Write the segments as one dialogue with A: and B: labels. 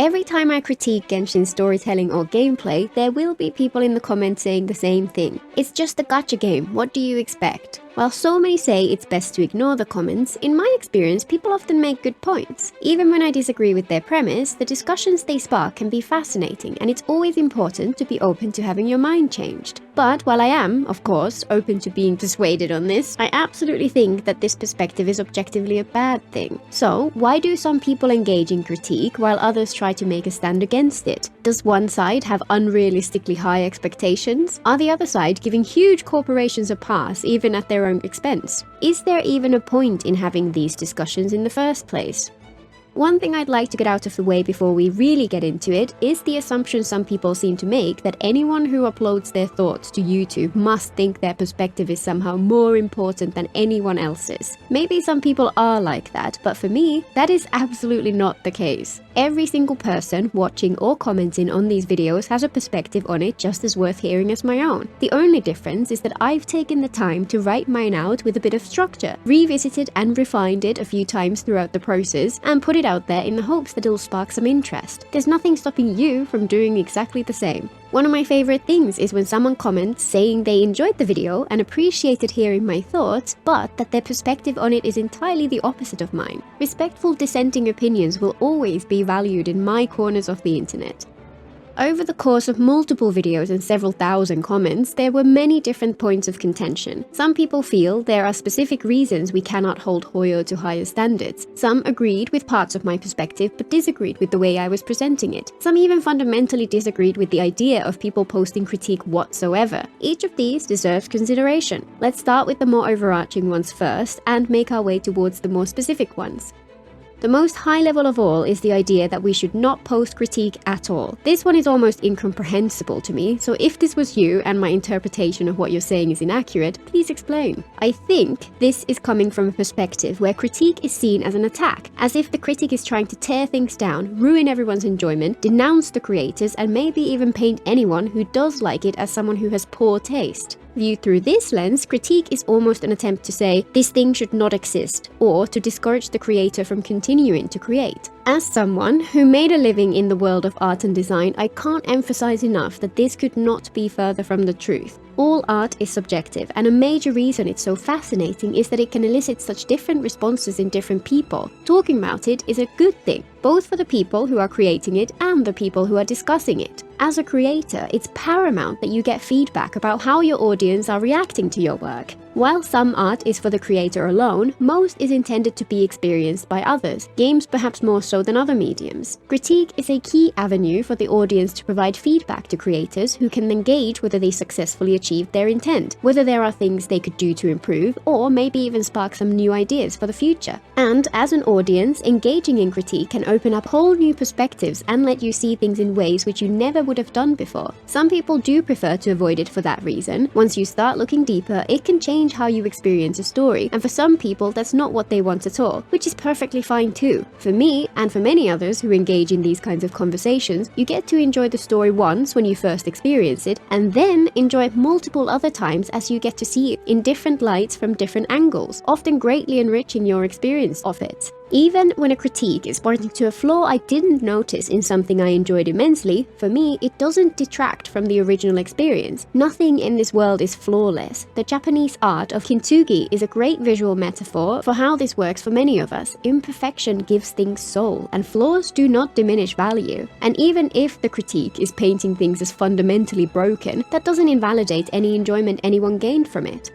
A: Every time I critique Genshin's storytelling or gameplay, there will be people in the comments saying the same thing. It's just a gacha game, what do you expect? While so many say it's best to ignore the comments, in my experience people often make good points. Even when I disagree with their premise, the discussions they spark can be fascinating, and it's always important to be open to having your mind changed. But while I am, of course, open to being persuaded on this, I absolutely think that this perspective is objectively a bad thing. So, why do some people engage in critique while others try to make a stand against it? Does one side have unrealistically high expectations? Are the other side giving huge corporations a pass even at their own expense? Is there even a point in having these discussions in the first place? One thing I'd like to get out of the way before we really get into it is the assumption some people seem to make that anyone who uploads their thoughts to YouTube must think their perspective is somehow more important than anyone else's. Maybe some people are like that, but for me, that is absolutely not the case. Every single person watching or commenting on these videos has a perspective on it just as worth hearing as my own. The only difference is that I've taken the time to write mine out with a bit of structure, revisited and refined it a few times throughout the process, and put it out there in the hopes that it'll spark some interest. There's nothing stopping you from doing exactly the same. One of my favorite things is when someone comments saying they enjoyed the video and appreciated hearing my thoughts, but that their perspective on it is entirely the opposite of mine. Respectful dissenting opinions will always be valued in my corners of the internet. Over the course of multiple videos and several thousand comments, there were many different points of contention. Some people feel there are specific reasons we cannot hold Hoyo to higher standards. Some agreed with parts of my perspective but disagreed with the way I was presenting it. Some even fundamentally disagreed with the idea of people posting critique whatsoever. Each of these deserves consideration. Let's start with the more overarching ones first and make our way towards the more specific ones. The most high level of all is the idea that we should not post critique at all. This one is almost incomprehensible to me, so if this was you and my interpretation of what you're saying is inaccurate, please explain. I think this is coming from a perspective where critique is seen as an attack, as if the critic is trying to tear things down, ruin everyone's enjoyment, denounce the creators, and maybe even paint anyone who does like it as someone who has poor taste. Viewed through this lens, critique is almost an attempt to say, this thing should not exist, or to discourage the creator from continuing to create. As someone who made a living in the world of art and design, I can't emphasize enough that this could not be further from the truth. All art is subjective, and a major reason it's so fascinating is that it can elicit such different responses in different people. Talking about it is a good thing, both for the people who are creating it and the people who are discussing it. As a creator, it's paramount that you get feedback about how your audience are reacting to your work. While some art is for the creator alone, most is intended to be experienced by others, games perhaps more so than other mediums. Critique is a key avenue for the audience to provide feedback to creators who can then gauge whether they successfully achieved their intent, whether there are things they could do to improve, or maybe even spark some new ideas for the future. And as an audience, engaging in critique can open up whole new perspectives and let you see things in ways which you never would have done before. Some people do prefer to avoid it for that reason. Once you start looking deeper, it can change how you experience a story, and for some people that's not what they want at all, which is perfectly fine too. For me, and for many others who engage in these kinds of conversations, you get to enjoy the story once when you first experience it, and then enjoy it multiple other times as you get to see it in different lights from different angles, often greatly enriching your experience of it. Even when a critique is pointing to a flaw I didn't notice in something I enjoyed immensely, for me it doesn't detract from the original experience. Nothing in this world is flawless. The Japanese art of kintsugi is a great visual metaphor for how this works for many of us. Imperfection gives things soul, and flaws do not diminish value. And even if the critique is painting things as fundamentally broken, that doesn't invalidate any enjoyment anyone gained from it.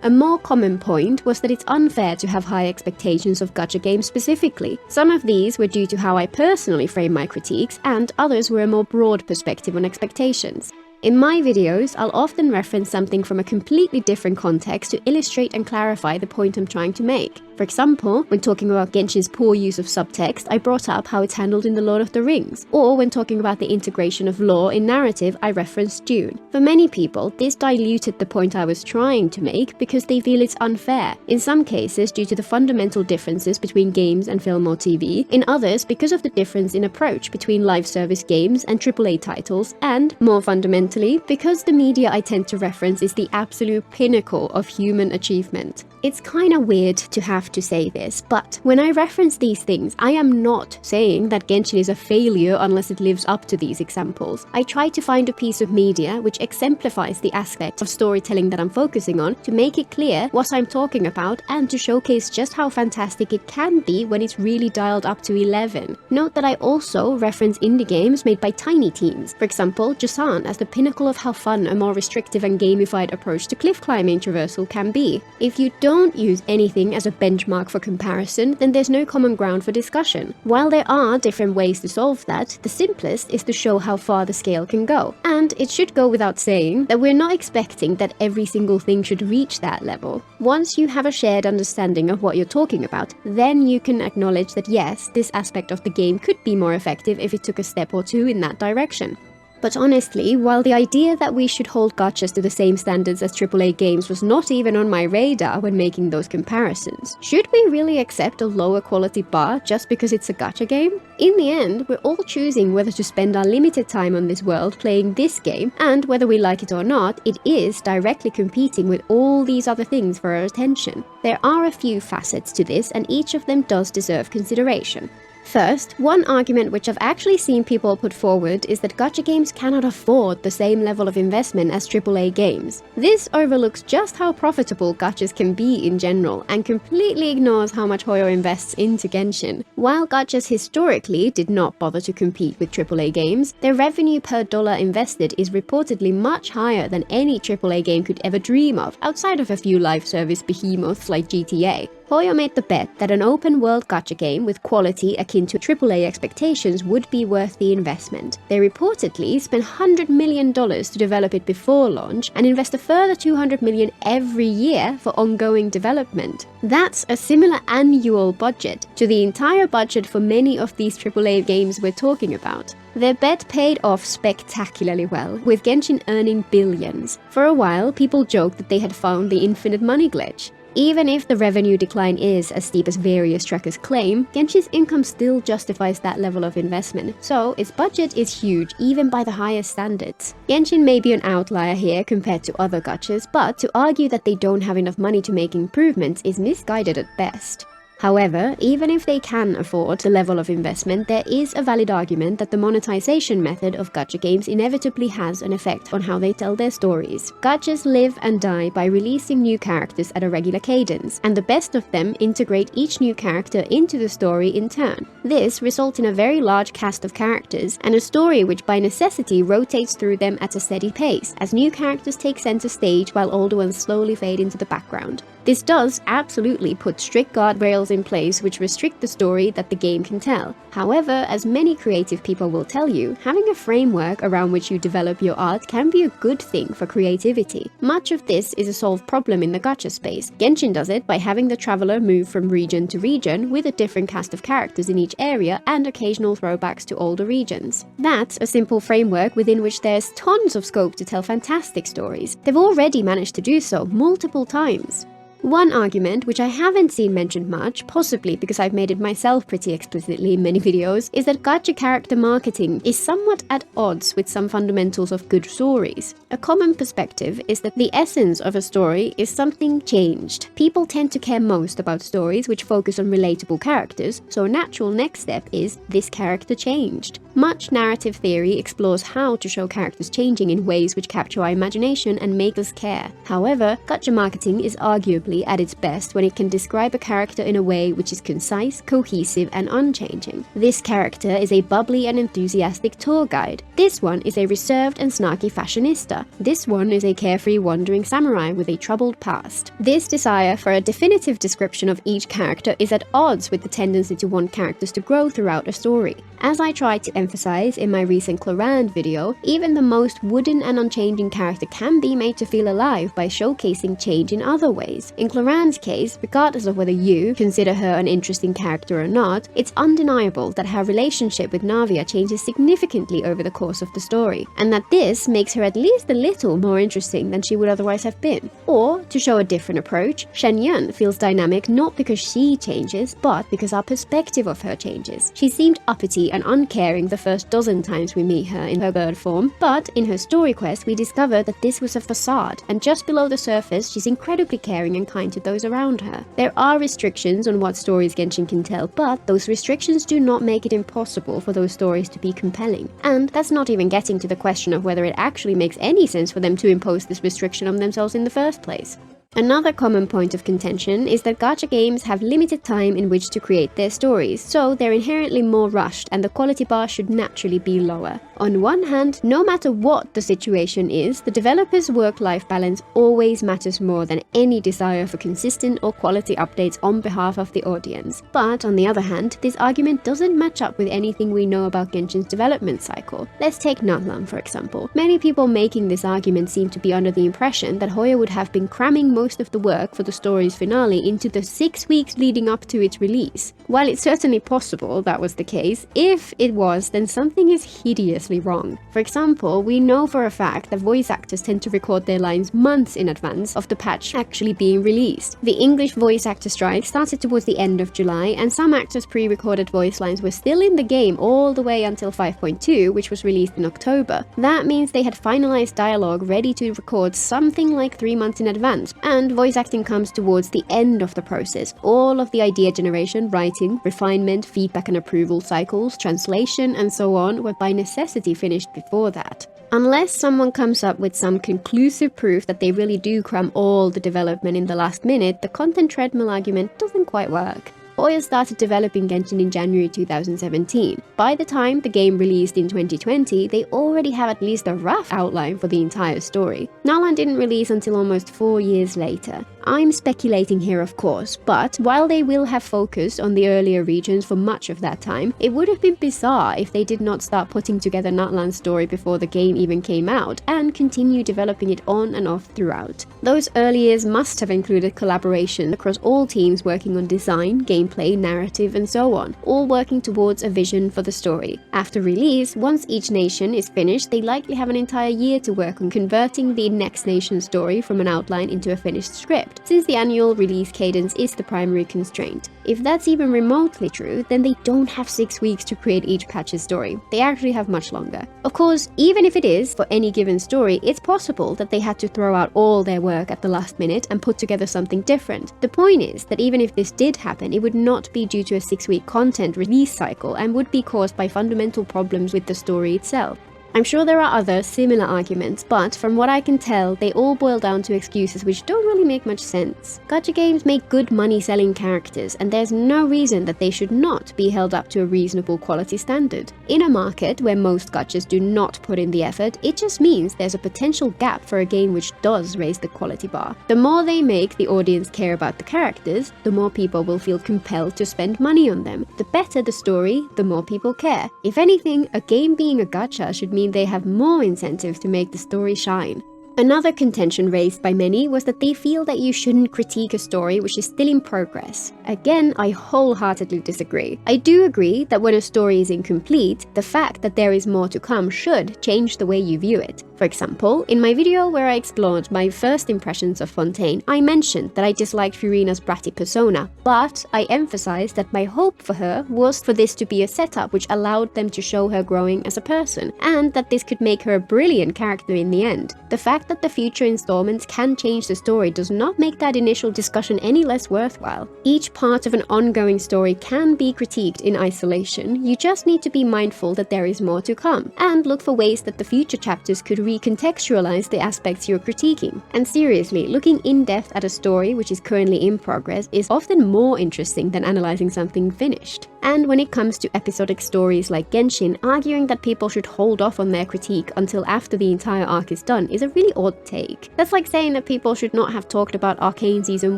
A: A more common point was that it's unfair to have high expectations of gacha games specifically. Some of these were due to how I personally frame my critiques, and others were a more broad perspective on expectations. In my videos, I'll often reference something from a completely different context to illustrate and clarify the point I'm trying to make. For example, when talking about Genshin's poor use of subtext, I brought up how it's handled in The Lord of the Rings. Or when talking about the integration of lore in narrative, I referenced Dune. For many people, this diluted the point I was trying to make because they feel it's unfair. In some cases, due to the fundamental differences between games and film or TV. In others, because of the difference in approach between live service games and AAA titles. And, more fundamentally, because the media I tend to reference is the absolute pinnacle of human achievement. It's kinda weird to have to say this, but when I reference these things, I am not saying that Genshin is a failure unless it lives up to these examples. I try to find a piece of media which exemplifies the aspect of storytelling that I'm focusing on to make it clear what I'm talking about and to showcase just how fantastic it can be when it's really dialed up to 11. Note that I also reference indie games made by tiny teams. For example, Jusan as the pinnacle of how fun a more restrictive and gamified approach to cliff climbing traversal can be. If you don't use anything as a benchmark for comparison, then there's no common ground for discussion. While there are different ways to solve that, the simplest is to show how far the scale can go. And it should go without saying that we're not expecting that every single thing should reach that level. Once you have a shared understanding of what you're talking about, then you can acknowledge that yes, this aspect of the game could be more effective if it took a step or two in that direction. But honestly, while the idea that we should hold gachas to the same standards as AAA games was not even on my radar when making those comparisons, should we really accept a lower quality bar just because it's a gacha game? In the end, we're all choosing whether to spend our limited time on this world playing this game, and whether we like it or not, it is directly competing with all these other things for our attention. There are a few facets to this, and each of them does deserve consideration. First, one argument which I've actually seen people put forward is that gacha games cannot afford the same level of investment as AAA games. This overlooks just how profitable gachas can be in general and completely ignores how much Hoyo invests into Genshin. While gachas historically did not bother to compete with AAA games, their revenue per dollar invested is reportedly much higher than any AAA game could ever dream of, outside of a few live service behemoths like GTA. Hoyo made the bet that an open-world gacha game with quality akin to AAA expectations would be worth the investment. They reportedly spent $100 million to develop it before launch and invest a further $200 million every year for ongoing development. That's a similar annual budget to the entire budget for many of these AAA games we're talking about. Their bet paid off spectacularly well, with Genshin earning billions. For a while, people joked that they had found the infinite money glitch. Even if the revenue decline is as steep as various trackers claim, Genshin's income still justifies that level of investment, so its budget is huge even by the highest standards. Genshin may be an outlier here compared to other gachas, but to argue that they don't have enough money to make improvements is misguided at best. However, even if they can afford the level of investment, there is a valid argument that the monetization method of gacha games inevitably has an effect on how they tell their stories. Gachas live and die by releasing new characters at a regular cadence, and the best of them integrate each new character into the story in turn. This results in a very large cast of characters, and a story which by necessity rotates through them at a steady pace, as new characters take center stage while older ones slowly fade into the background. This does absolutely put strict guardrails in place which restrict the story that the game can tell. However, as many creative people will tell you, having a framework around which you develop your art can be a good thing for creativity. Much of this is a solved problem in the gacha space. Genshin does it by having the traveler move from region to region with a different cast of characters in each area and occasional throwbacks to older regions. That's a simple framework within which there's tons of scope to tell fantastic stories. They've already managed to do so multiple times. One argument, which I haven't seen mentioned much, possibly because I've made it myself pretty explicitly in many videos, is that gacha character marketing is somewhat at odds with some fundamentals of good stories. A common perspective is that the essence of a story is something changed. People tend to care most about stories which focus on relatable characters, so a natural next step is this character changed. Much narrative theory explores how to show characters changing in ways which capture our imagination and make us care. However, gacha marketing is arguably at its best when it can describe a character in a way which is concise, cohesive, and unchanging. This character is a bubbly and enthusiastic tour guide. This one is a reserved and snarky fashionista. This one is a carefree wandering samurai with a troubled past. This desire for a definitive description of each character is at odds with the tendency to want characters to grow throughout a story. As I tried to emphasize in my recent Clorand video, even the most wooden and unchanging character can be made to feel alive by showcasing change in other ways. In Clorand's case, regardless of whether you consider her an interesting character or not, it's undeniable that her relationship with Navia changes significantly over the course of the story, and that this makes her at least a little more interesting than she would otherwise have been. Or, to show a different approach, Shen Yun feels dynamic not because she changes, but because our perspective of her changes. She seemed uppity and uncaring the first dozen times we meet her in her bird form, but in her story quest we discover that this was a facade, and just below the surface she's incredibly caring and kind to those around her. There are restrictions on what stories Genshin can tell, but those restrictions do not make it impossible for those stories to be compelling. And that's not even getting to the question of whether it actually makes any sense for them to impose this restriction on themselves in the first place. Another common point of contention is that gacha games have limited time in which to create their stories, so they're inherently more rushed and the quality bar should naturally be lower. On one hand, no matter what the situation is, the developer's work-life balance always matters more than any desire for consistent or quality updates on behalf of the audience. But on the other hand, this argument doesn't match up with anything we know about Genshin's development cycle. Let's take Natlan, for example. Many people making this argument seem to be under the impression that Hoyo would have been cramming most of the work for the story's finale into the 6 weeks leading up to its release. While it's certainly possible that was the case, if it was, then something is hideously wrong. For example, we know for a fact that voice actors tend to record their lines months in advance of the patch actually being released. The English voice actor strike started towards the end of July, and some actors' pre-recorded voice lines were still in the game all the way until 5.2, which was released in October. That means they had finalized dialogue ready to record something like 3 months in advance, and voice acting comes towards the end of the process. All of the idea generation, writing, refinement, feedback and approval cycles, translation, and so on were by necessity finished before that. Unless someone comes up with some conclusive proof that they really do cram all the development in the last minute, the content treadmill argument doesn't quite work. Hoyo started developing Genshin in January 2017. By the time the game released in 2020, they already have at least a rough outline for the entire story. Natlan didn't release until almost 4 years later. I'm speculating here, of course, but while they will have focused on the earlier regions for much of that time, it would have been bizarre if they did not start putting together Natlan's story before the game even came out, and continue developing it on and off throughout. Those early years must have included collaboration across all teams working on design, gameplay, narrative, and so on, all working towards a vision for the story. After release, once each nation is finished, they likely have an entire year to work on converting the next nation's story from an outline into a finished script, since the annual release cadence is the primary constraint. If that's even remotely true, then they don't have 6 weeks to create each patch's story. They actually have much longer. Of course, even if it is for any given story, it's possible that they had to throw out all their work at the last minute and put together something different. The point is that even if this did happen, it would not be due to a 6-week content release cycle and would be caused by fundamental problems with the story itself. I'm sure there are other similar arguments, but from what I can tell, they all boil down to excuses which don't really make much sense. Gacha games make good money selling characters, and there's no reason that they should not be held up to a reasonable quality standard. In a market where most gachas do not put in the effort, it just means there's a potential gap for a game which does raise the quality bar. The more they make the audience care about the characters, the more people will feel compelled to spend money on them. The better the story, the more people care. If anything, a game being a gacha should mean they have more incentive to make the story shine. Another contention raised by many was that they feel that you shouldn't critique a story which is still in progress. Again, I wholeheartedly disagree. I do agree that when a story is incomplete, the fact that there is more to come should change the way you view it. For example, in my video where I explored my first impressions of Fontaine, I mentioned that I disliked Furina's bratty persona, but I emphasized that my hope for her was for this to be a setup which allowed them to show her growing as a person, and that this could make her a brilliant character in the end. The fact that the future installments can change the story does not make that initial discussion any less worthwhile. Each part of an ongoing story can be critiqued in isolation. You just need to be mindful that there is more to come, and look for ways that the future chapters could recontextualize the aspects you're critiquing. And seriously, looking in depth at a story which is currently in progress is often more interesting than analyzing something finished. And when it comes to episodic stories like Genshin, arguing that people should hold off on their critique until after the entire arc is done is a really odd take. That's like saying that people should not have talked about Arcane Season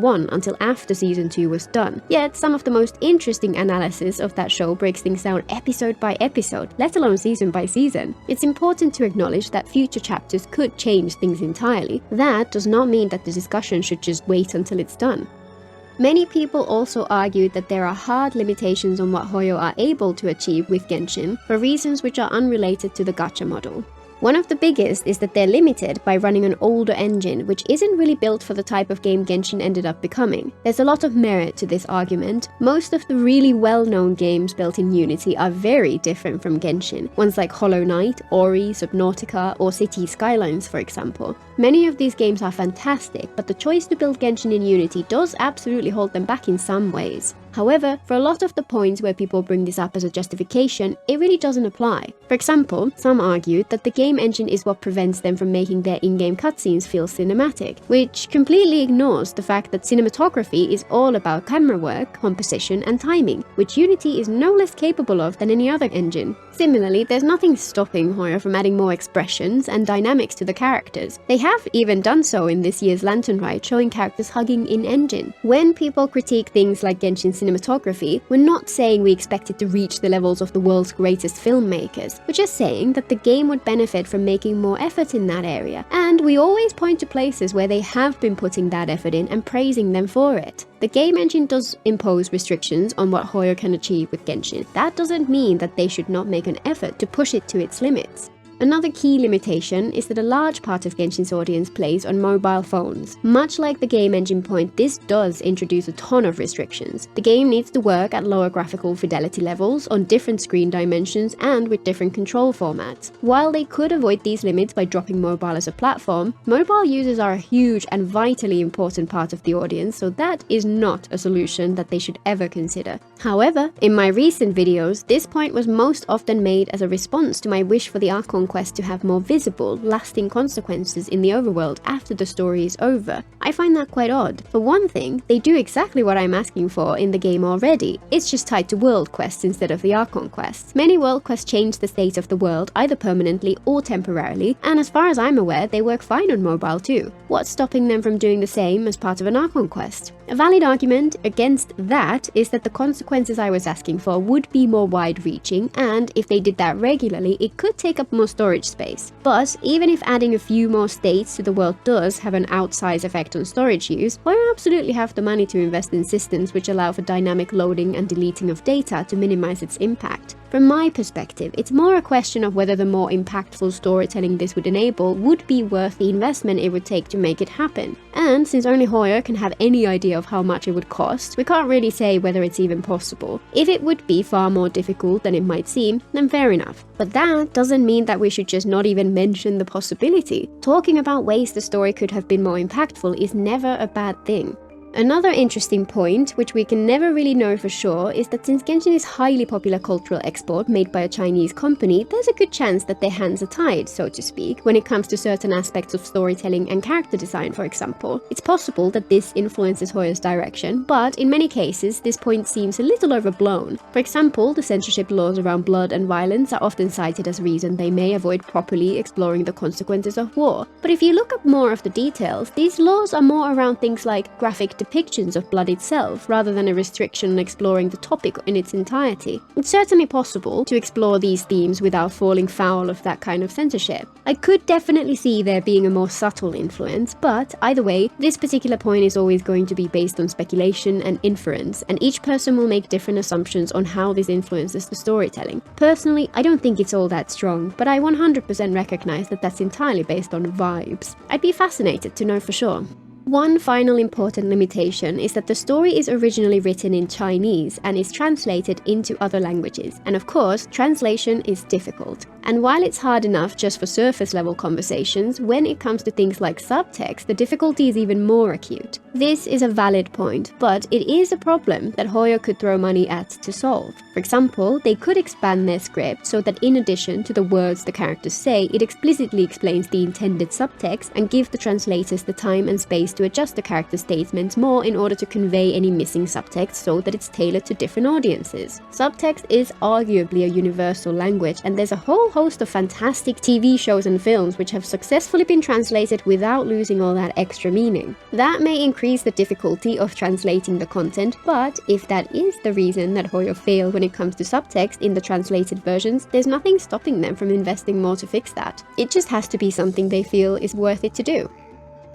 A: 1 until after Season 2 was done. Yet, some of the most interesting analysis of that show breaks things down episode by episode, let alone season by season. It's important to acknowledge that future chapters could change things entirely. That does not mean that the discussion should just wait until it's done. Many people also argued that there are hard limitations on what Hoyo are able to achieve with Genshin for reasons which are unrelated to the gacha model. One of the biggest is that they're limited by running an older engine, which isn't really built for the type of game Genshin ended up becoming. There's a lot of merit to this argument. Most of the really well-known games built in Unity are very different from Genshin, ones like Hollow Knight, Ori, Subnautica, or Cities Skylines, for example. Many of these games are fantastic, but the choice to build Genshin in Unity does absolutely hold them back in some ways. However, for a lot of the points where people bring this up as a justification, it really doesn't apply. For example, some argued that the game engine is what prevents them from making their in-game cutscenes feel cinematic, which completely ignores the fact that cinematography is all about camera work, composition, and timing, which Unity is no less capable of than any other engine. Similarly, there's nothing stopping Hoyo from adding more expressions and dynamics to the characters. They have even done so in this year's Lantern Ride, showing characters hugging in-engine. When people critique things like Genshin's cinematography, we're not saying we expect it to reach the levels of the world's greatest filmmakers. We're just saying that the game would benefit from making more effort in that area, and we always point to places where they have been putting that effort in and praising them for it. The game engine does impose restrictions on what Hoyo can achieve with Genshin. That doesn't mean that they should not make an effort to push it to its limits. Another key limitation is that a large part of Genshin's audience plays on mobile phones. Much like the game engine point, this does introduce a ton of restrictions. The game needs to work at lower graphical fidelity levels, on different screen dimensions, and with different control formats. While they could avoid these limits by dropping mobile as a platform, mobile users are a huge and vitally important part of the audience, so that is not a solution that they should ever consider. However, in my recent videos, this point was most often made as a response to my wish for the Archon quest to have more visible, lasting consequences in the overworld after the story is over. I find that quite odd. For one thing, they do exactly what I'm asking for in the game already. It's just tied to world quests instead of the Archon quests. Many world quests change the state of the world either permanently or temporarily, and as far as I'm aware, they work fine on mobile too. What's stopping them from doing the same as part of an Archon quest? A valid argument against that is that the consequences I was asking for would be more wide-reaching, and if they did that regularly, it could take up more storage space. But even if adding a few more states to the world does have an outsized effect on storage use, why absolutely have the money to invest in systems which allow for dynamic loading and deleting of data to minimize its impact? From my perspective, it's more a question of whether the more impactful storytelling this would enable would be worth the investment it would take to make it happen. And since only Hoyo can have any idea of how much it would cost, we can't really say whether it's even possible. If it would be far more difficult than it might seem, then fair enough. But that doesn't mean that we should just not even mention the possibility. Talking about ways the story could have been more impactful is never a bad thing. Another interesting point, which we can never really know for sure, is that since Genshin is highly popular cultural export made by a Chinese company, there's a good chance that their hands are tied, so to speak, when it comes to certain aspects of storytelling and character design, for example. It's possible that this influences Hoyo's direction, but in many cases, this point seems a little overblown. For example, the censorship laws around blood and violence are often cited as a reason they may avoid properly exploring the consequences of war. But if you look up more of the details, these laws are more around things like graphic depictions of blood itself, rather than a restriction on exploring the topic in its entirety. It's certainly possible to explore these themes without falling foul of that kind of censorship. I could definitely see there being a more subtle influence, but either way, this particular point is always going to be based on speculation and inference, and each person will make different assumptions on how this influences the storytelling. Personally, I don't think it's all that strong, but I 100% recognize that that's entirely based on vibes. I'd be fascinated to know for sure. One final important limitation is that the story is originally written in Chinese and is translated into other languages. And of course, translation is difficult. And while it's hard enough just for surface level conversations, when it comes to things like subtext, the difficulty is even more acute. This is a valid point, but it is a problem that Hoyo could throw money at to solve. For example, they could expand their script so that in addition to the words the characters say, it explicitly explains the intended subtext and give the translators the time and space to adjust the character statements more in order to convey any missing subtext so that it's tailored to different audiences. Subtext is arguably a universal language, and there's a whole host of fantastic TV shows and films which have successfully been translated without losing all that extra meaning. That may increase the difficulty of translating the content, but if that is the reason that Hoyo failed when it comes to subtext in the translated versions, there's nothing stopping them from investing more to fix that. It just has to be something they feel is worth it to do.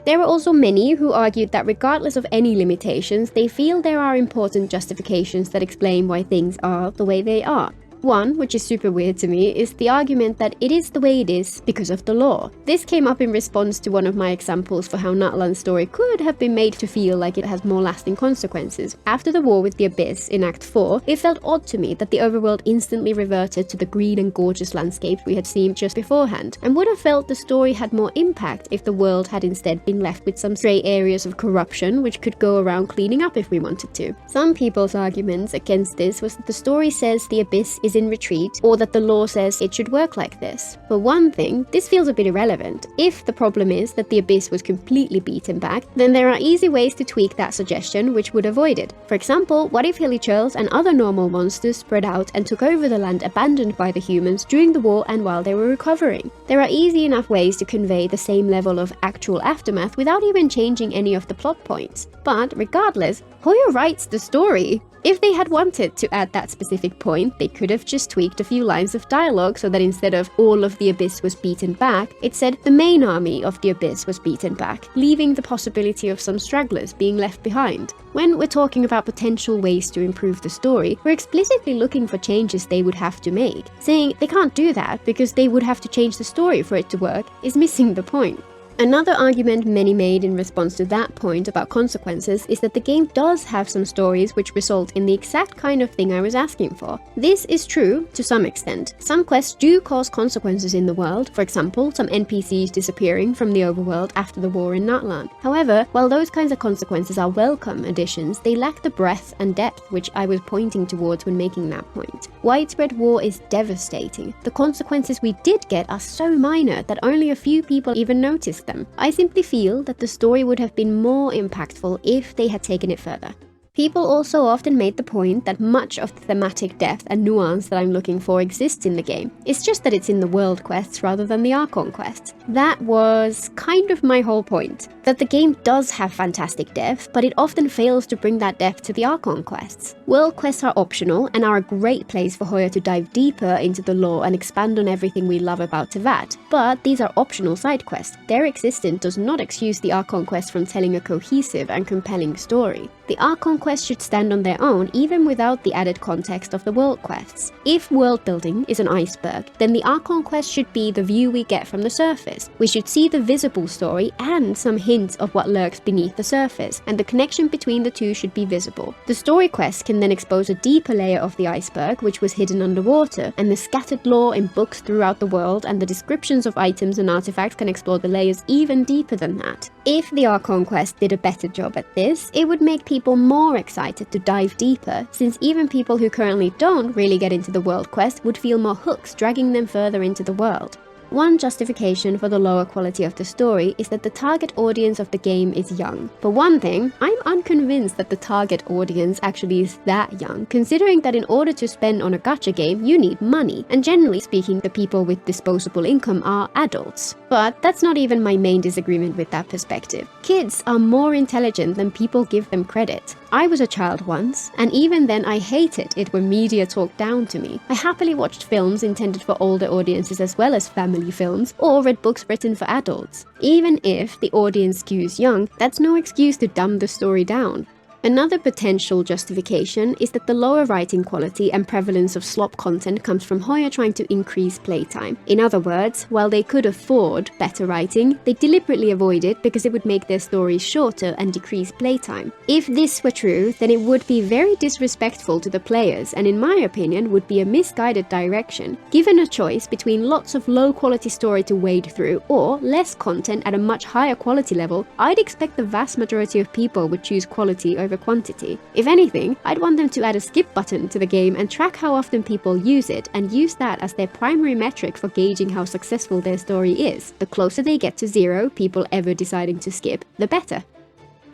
A: There are also many who argued that regardless of any limitations, they feel there are important justifications that explain why things are the way they are. One, which is super weird to me, is the argument that it is the way it is because of the law. This came up in response to one of my examples for how Natlan's story could have been made to feel like it has more lasting consequences. After the war with the Abyss in Act 4, it felt odd to me that the overworld instantly reverted to the green and gorgeous landscapes we had seen just beforehand, and would have felt the story had more impact if the world had instead been left with some stray areas of corruption which could go around cleaning up if we wanted to. Some people's arguments against this was that the story says the Abyss is in retreat, or that the law says it should work like this. For one thing, this feels a bit irrelevant. If the problem is that the Abyss was completely beaten back, then there are easy ways to tweak that suggestion which would avoid it. For example, what if hilly churls and other normal monsters spread out and took over the land abandoned by the humans during the war and while they were recovering? There are easy enough ways to convey the same level of actual aftermath without even changing any of the plot points. But regardless, Hoyo writes the story. If they had wanted to add that specific point, they could have just tweaked a few lines of dialogue so that instead of all of the Abyss was beaten back, it said the main army of the Abyss was beaten back, leaving the possibility of some stragglers being left behind. When we're talking about potential ways to improve the story, we're explicitly looking for changes they would have to make. Saying they can't do that because they would have to change the story for it to work is missing the point. Another argument many made in response to that point about consequences is that the game does have some stories which result in the exact kind of thing I was asking for. This is true to some extent. Some quests do cause consequences in the world, for example, some NPCs disappearing from the overworld after the war in Natlan. However, while those kinds of consequences are welcome additions, they lack the breadth and depth which I was pointing towards when making that point. Widespread war is devastating. The consequences we did get are so minor that only a few people even notice them. I simply feel that the story would have been more impactful if they had taken it further. People also often made the point that much of the thematic depth and nuance that I'm looking for exists in the game. It's just that it's in the world quests rather than the Archon quests. That was kind of my whole point. That the game does have fantastic depth, but it often fails to bring that depth to the Archon quests. World quests are optional and are a great place for Hoyo to dive deeper into the lore and expand on everything we love about Teyvat. But these are optional side quests. Their existence does not excuse the Archon quests from telling a cohesive and compelling story. The Archon quests should stand on their own even without the added context of the world quests. If world building is an iceberg, then the Archon quest should be the view we get from the surface. We should see the visible story and some hints of what lurks beneath the surface, and the connection between the two should be visible. The story quests can then expose a deeper layer of the iceberg which was hidden underwater, and the scattered lore in books throughout the world and the descriptions of items and artifacts can explore the layers even deeper than that. If the Archon quest did a better job at this, it would make people more excited to dive deeper, since even people who currently don't really get into the world quest would feel more hooks dragging them further into the world. One justification for the lower quality of the story is that the target audience of the game is young. For one thing, I'm unconvinced that the target audience actually is that young, considering that in order to spend on a gacha game, you need money, and generally speaking, the people with disposable income are adults. But that's not even my main disagreement with that perspective. Kids are more intelligent than people give them credit. I was a child once, and even then I hated it when media talked down to me. I happily watched films intended for older audiences as well as family films, or read books written for adults. Even if the audience skews young, that's no excuse to dumb the story down. Another potential justification is that the lower writing quality and prevalence of slop content comes from Hoyo trying to increase playtime. In other words, while they could afford better writing, they deliberately avoid it because it would make their stories shorter and decrease playtime. If this were true, then it would be very disrespectful to the players and in my opinion would be a misguided direction. Given a choice between lots of low quality story to wade through or less content at a much higher quality level, I'd expect the vast majority of people would choose quality over quantity. If anything, I'd want them to add a skip button to the game and track how often people use it and use that as their primary metric for gauging how successful their story is. The closer they get to 0 people ever deciding to skip, the better.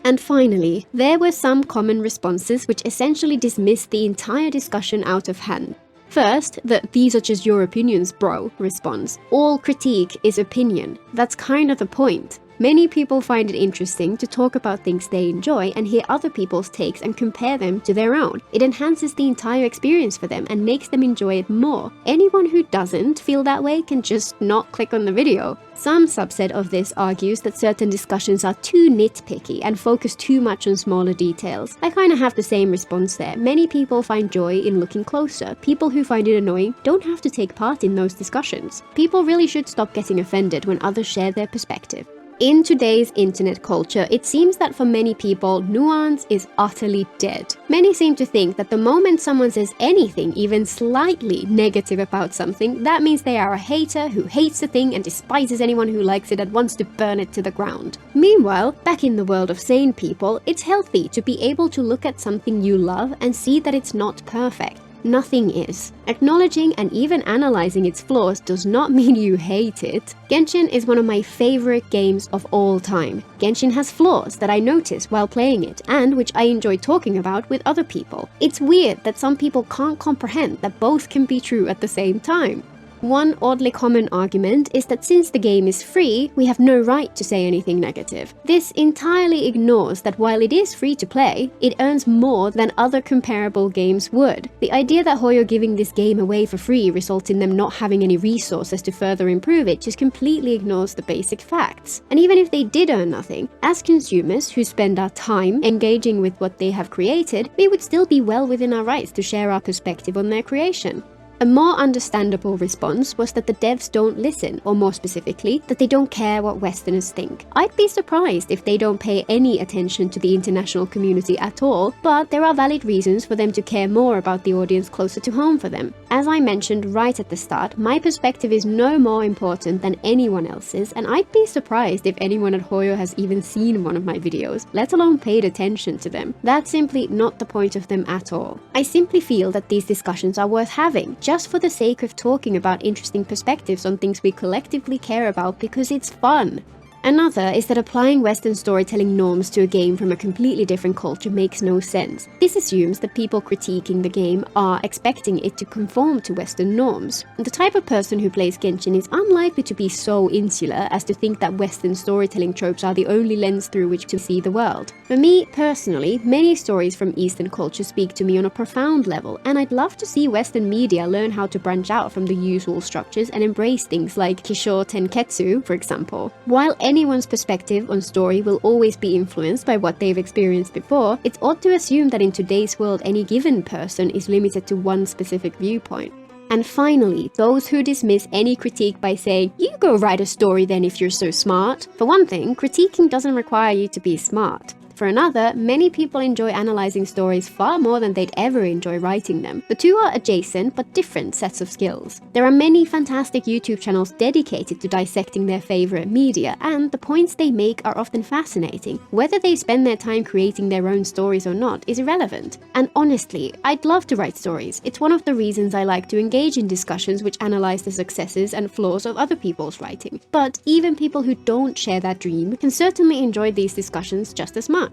A: And finally, there were some common responses which essentially dismissed the entire discussion out of hand. First, the "these are just your opinions, bro" response. All critique is opinion. That's kind of the point. Many people find it interesting to talk about things they enjoy and hear other people's takes and compare them to their own. It enhances the entire experience for them and makes them enjoy it more. Anyone who doesn't feel that way can just not click on the video. Some subset of this argues that certain discussions are too nitpicky and focus too much on smaller details. I kinda have the same response there. Many people find joy in looking closer. People who find it annoying don't have to take part in those discussions. People really should stop getting offended when others share their perspective. In today's internet culture, it seems that for many people, nuance is utterly dead. Many seem to think that the moment someone says anything, even slightly negative about something, that means they are a hater who hates the thing and despises anyone who likes it and wants to burn it to the ground. Meanwhile, back in the world of sane people, it's healthy to be able to look at something you love and see that it's not perfect. Nothing is. Acknowledging and even analyzing its flaws does not mean you hate it. Genshin is one of my favorite games of all time. Genshin has flaws that I notice while playing it and which I enjoy talking about with other people. It's weird that some people can't comprehend that both can be true at the same time. One oddly common argument is that since the game is free, we have no right to say anything negative. This entirely ignores that while it is free to play, it earns more than other comparable games would. The idea that Hoyo giving this game away for free results in them not having any resources to further improve it just completely ignores the basic facts. And even if they did earn nothing, as consumers who spend our time engaging with what they have created, we would still be well within our rights to share our perspective on their creation. A more understandable response was that the devs don't listen, or more specifically, that they don't care what Westerners think. I'd be surprised if they don't pay any attention to the international community at all, but there are valid reasons for them to care more about the audience closer to home for them. As I mentioned right at the start, my perspective is no more important than anyone else's, and I'd be surprised if anyone at Hoyo has even seen one of my videos, let alone paid attention to them. That's simply not the point of them at all. I simply feel that these discussions are worth having, just for the sake of talking about interesting perspectives on things we collectively care about because it's fun. Another is that applying Western storytelling norms to a game from a completely different culture makes no sense. This assumes that people critiquing the game are expecting it to conform to Western norms. The type of person who plays Genshin is unlikely to be so insular as to think that Western storytelling tropes are the only lens through which to see the world. For me, personally, many stories from Eastern culture speak to me on a profound level, and I'd love to see Western media learn how to branch out from the usual structures and embrace things like Kisho Tenketsu, for example. While anyone's perspective on story will always be influenced by what they've experienced before, it's odd to assume that in today's world any given person is limited to one specific viewpoint. And finally, those who dismiss any critique by saying, "You go write a story then if you're so smart." For one thing, critiquing doesn't require you to be smart. For another, many people enjoy analyzing stories far more than they'd ever enjoy writing them. The two are adjacent but different sets of skills. There are many fantastic YouTube channels dedicated to dissecting their favorite media, and the points they make are often fascinating. Whether they spend their time creating their own stories or not is irrelevant. And honestly, I'd love to write stories. It's one of the reasons I like to engage in discussions which analyze the successes and flaws of other people's writing. But even people who don't share that dream can certainly enjoy these discussions just as much.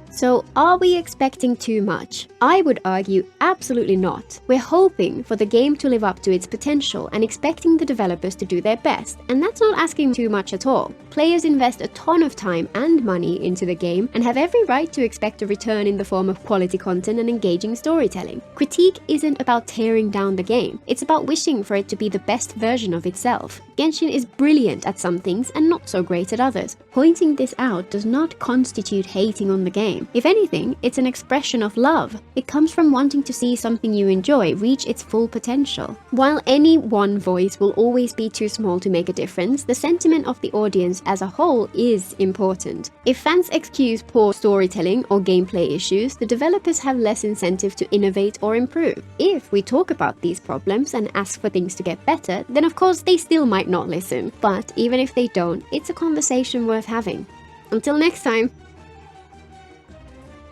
A: So, are we expecting too much? I would argue absolutely not. We're hoping for the game to live up to its potential and expecting the developers to do their best, and that's not asking too much at all. Players invest a ton of time and money into the game and have every right to expect a return in the form of quality content and engaging storytelling. Critique isn't about tearing down the game, it's about wishing for it to be the best version of itself. Genshin is brilliant at some things and not so great at others. Pointing this out does not constitute hating on the game. If anything, it's an expression of love. It comes from wanting to see something you enjoy reach its full potential. While any one voice will always be too small to make a difference, the sentiment of the audience as a whole is important. If fans excuse poor storytelling or gameplay issues, the developers have less incentive to innovate or improve. If we talk about these problems and ask for things to get better, then of course they still might not listen. But even if they don't, it's a conversation worth having. Until next time!